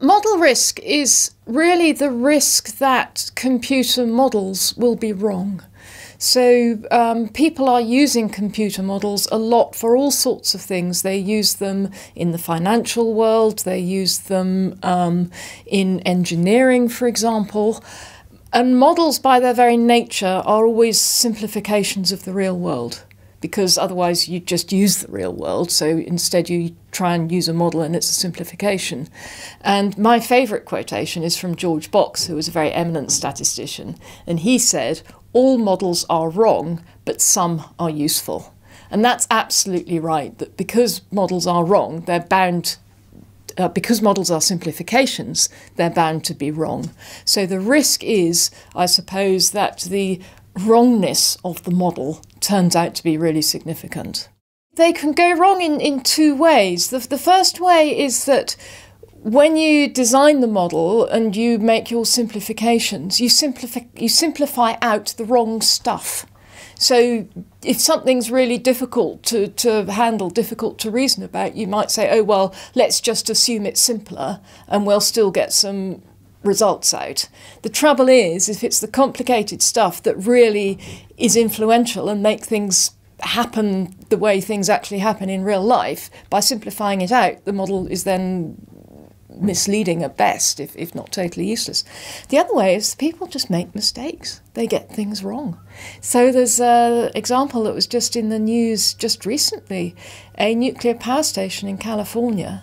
Model risk is really the risk that computer models will be wrong. So people are using computer models a lot for all sorts of things. They use them in the financial world, they use them in engineering, for example. And models, by their very nature, are always simplifications of the real world, because otherwise you just use the real world. So instead you try and use a model and it's a simplification. And my favourite quotation is from George Box, who was a very eminent statistician. And he said, "All models are wrong, but some are useful." And that's absolutely right, that because models are wrong, they're bound because models are simplifications, they're bound to be wrong. So the risk is, I suppose, that the wrongness of the model turns out to be really significant. They can go wrong in two ways. The first way is that when you design the model and you make your simplifications, you simplify out the wrong stuff. So if something's really difficult to handle, difficult to reason about, you might say, oh, well, let's just assume it's simpler and we'll still get some results out. The trouble is, if it's the complicated stuff that really is influential and make things happen the way things actually happen in real life, by simplifying it out, the model is then misleading at best, if not totally useless. The other way is people just make mistakes. They get things wrong. So there's an example that was just in the news just recently, a nuclear power station in California.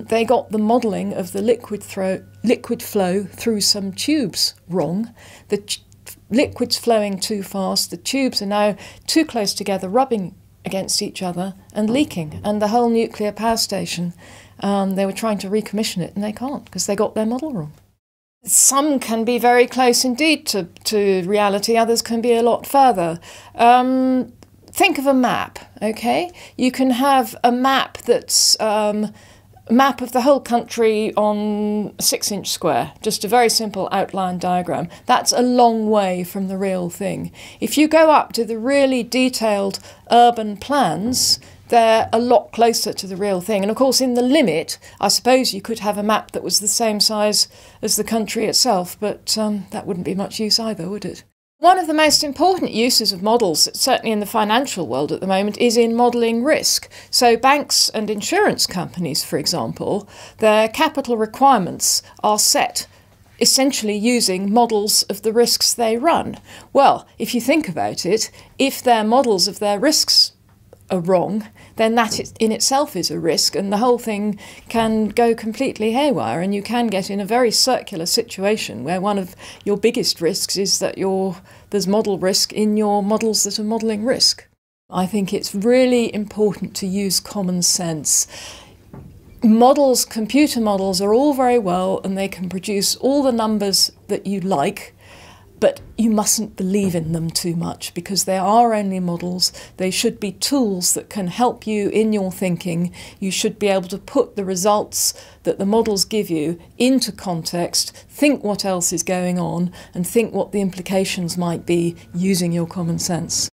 They got the modelling of the liquid flow through some tubes wrong. The liquid's flowing too fast, the tubes are now too close together, rubbing against each other and leaking. And the whole nuclear power station, they were trying to recommission it and they can't because they got their model wrong. Some can be very close indeed to reality, others can be a lot further. Think of a map, okay? You can have a map that's a map of the whole country on a 6-inch square, just a very simple outline diagram. That's a long way from the real thing. If you go up to the really detailed urban plans, they're a lot closer to the real thing. And of course, in the limit, I suppose you could have a map that was the same size as the country itself, but that wouldn't be much use either, would it? One of the most important uses of models, certainly in the financial world at the moment, is in modelling risk. So banks and insurance companies, for example, their capital requirements are set essentially using models of the risks they run. Well, if you think about it, if their models of their risks are wrong, then that in itself is a risk, and the whole thing can go completely haywire, and you can get in a very circular situation where one of your biggest risks is that there's model risk in your models that are modelling risk. I think it's really important to use common sense. Models, computer models, are all very well and they can produce all the numbers that you like, but you mustn't believe in them too much because they are only models. They should be tools that can help you in your thinking. You should be able to put the results that the models give you into context, think what else is going on, and think what the implications might be using your common sense.